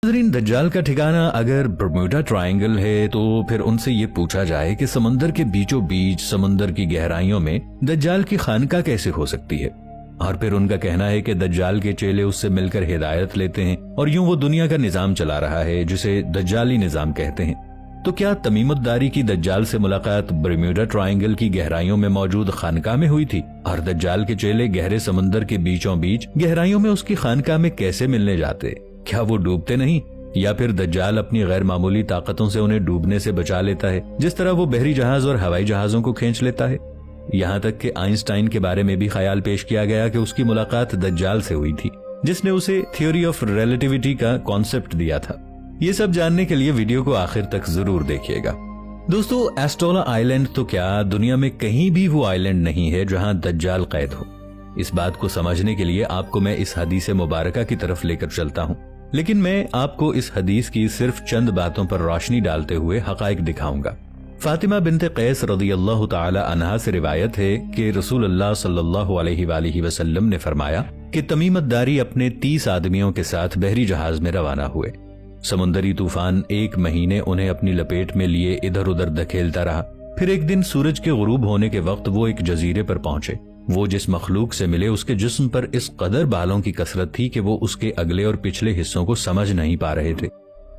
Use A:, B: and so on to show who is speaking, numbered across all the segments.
A: नाज़रीन, दज्जाल का ठिकाना अगर बर्मुडा ट्रायंगल है तो फिर उनसे ये पूछा जाए कि समंदर के बीचों बीच समंदर की गहराइयों में दज्जाल की खानका कैसे हो सकती है। और फिर उनका कहना है कि दज्जाल के चेले उससे मिलकर हिदायत लेते हैं और यूं वो दुनिया का निजाम चला रहा है जिसे दज्जाली निजाम कहते हैं। तो क्या तमीमुद्दारी की दज्जाल से मुलाकात बर्मुडा ट्रायंगल की गहराइयों में मौजूद खानका में हुई थी और दज्जाल के चेले गहरे समंदर के बीचों बीच गहराइयों में उसकी खानका में कैसे मिलने जाते? क्या वो डूबते नहीं, या फिर दज्जाल अपनी गैर मामूली ताकतों से उन्हें डूबने से बचा लेता है जिस तरह वो बहरी जहाज और हवाई जहाजों को खींच लेता है। यहाँ तक कि आइंस्टाइन के बारे में भी ख्याल पेश किया गया कि उसकी मुलाकात दज्जाल से हुई थी जिसने उसे थ्योरी ऑफ रिलेटिविटी का कॉन्सेप्ट दिया था। ये सब जानने के लिए वीडियो को आखिर तक जरूर देखिएगा। दोस्तों, एस्टोला आइलैंड तो क्या दुनिया में कहीं भी वो आइलैंड नहीं है जहाँ दज्जाल कैद हो। इस बात को समझने के लिए आपको मैं इस हदीस मुबारका की तरफ लेकर चलता हूँ, लेकिन मैं आपको इस हदीस की सिर्फ चंद बातों पर रोशनी डालते हुए हकाइक दिखाऊंगा। फातिमा बिनते कैस रज़ियल्लाहु ताला अन्हा से रिवायत है कि रसूलुल्लाह सल्लल्लाहु अलैहि वसल्लम ने फरमाया कि तमीमतदारी अपने 30 आदमियों के साथ बहरी जहाज में रवाना हुए। समुंदरी तूफान 1 महीने उन्हें अपनी लपेट में लिए इधर उधर धकेलता रहा। फिर एक दिन सूरज के गुरूब होने के वक्त वो एक जजीरे पर पहुंचे। वो जिस मखलूक से मिले उसके जिस्म पर इस कदर बालों की कसरत थी कि वो उसके अगले और पिछले हिस्सों को समझ नहीं पा रहे थे।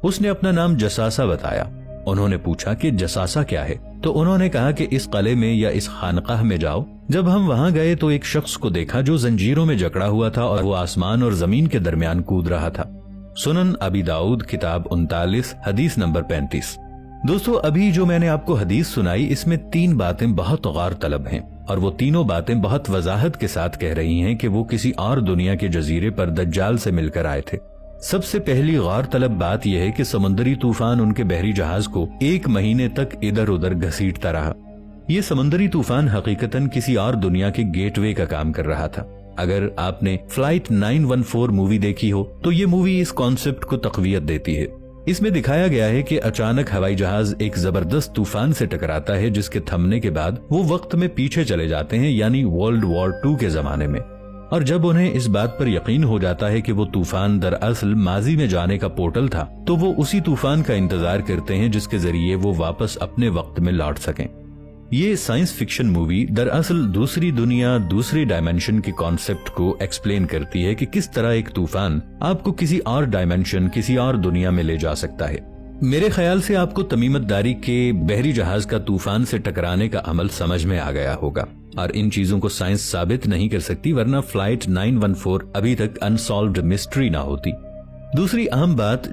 A: उसने अपना नाम जसासा बताया। उन्होंने पूछा कि जसासा क्या है, तो उन्होंने कहा कि इस किले में या इस खानकाह में जाओ। जब हम वहां गए तो एक शख्स को देखा जो जंजीरों में जकड़ा हुआ था और वो आसमान और जमीन के दरमियान कूद रहा था। सुनन अबी दाऊद किताब 39 हदीस नंबर 35। दोस्तों, अभी जो मैंने आपको हदीस सुनाई इसमें 3 बातें बहुत गौर तलब हैं और वो तीनों बातें बहुत वजाहत के साथ कह रही हैं कि वो किसी और दुनिया के जजीरे पर दज्जाल से मिलकर आए थे। सबसे पहली गौर तलब बात यह है कि समुद्री तूफान उनके बहरी जहाज को 1 महीने तक इधर उधर घसीटता रहा। ये समुद्री तूफान हकीकतन किसी और दुनिया के गेटवे का काम कर रहा था। अगर आपने फ्लाइट 914 मूवी देखी हो तो ये मूवी इस कॉन्सेप्ट को तकवीयत देती है। इसमें दिखाया गया है कि अचानक हवाई जहाज एक जबरदस्त तूफान से टकराता है जिसके थमने के बाद वो वक्त में पीछे चले जाते हैं, यानी वर्ल्ड वॉर 2 के जमाने में। और जब उन्हें इस बात पर यकीन हो जाता है कि वो तूफान दरअसल माजी में जाने का पोर्टल था, तो वो उसी तूफान का इंतजार करते हैं जिसके जरिए वो वापस अपने वक्त में लौट सकें। ये साइंस फिक्शन मूवी दरअसल दूसरी दुनिया, दूसरी डायमेंशन के कॉन्सेप्ट को एक्सप्लेन करती है कि किस तरह एक तूफान आपको किसी और डायमेंशन, किसी और दुनिया में ले जा सकता है। मेरे ख्याल से आपको तमीमतदारी के बहरी जहाज का तूफान से टकराने का अमल समझ में आ गया होगा और इन चीजों को साइंस साबित नहीं कर सकती, वरना फ्लाइट 914 अभी तक अनसॉल्व्ड मिस्ट्री ना होती। दूसरी अहम बात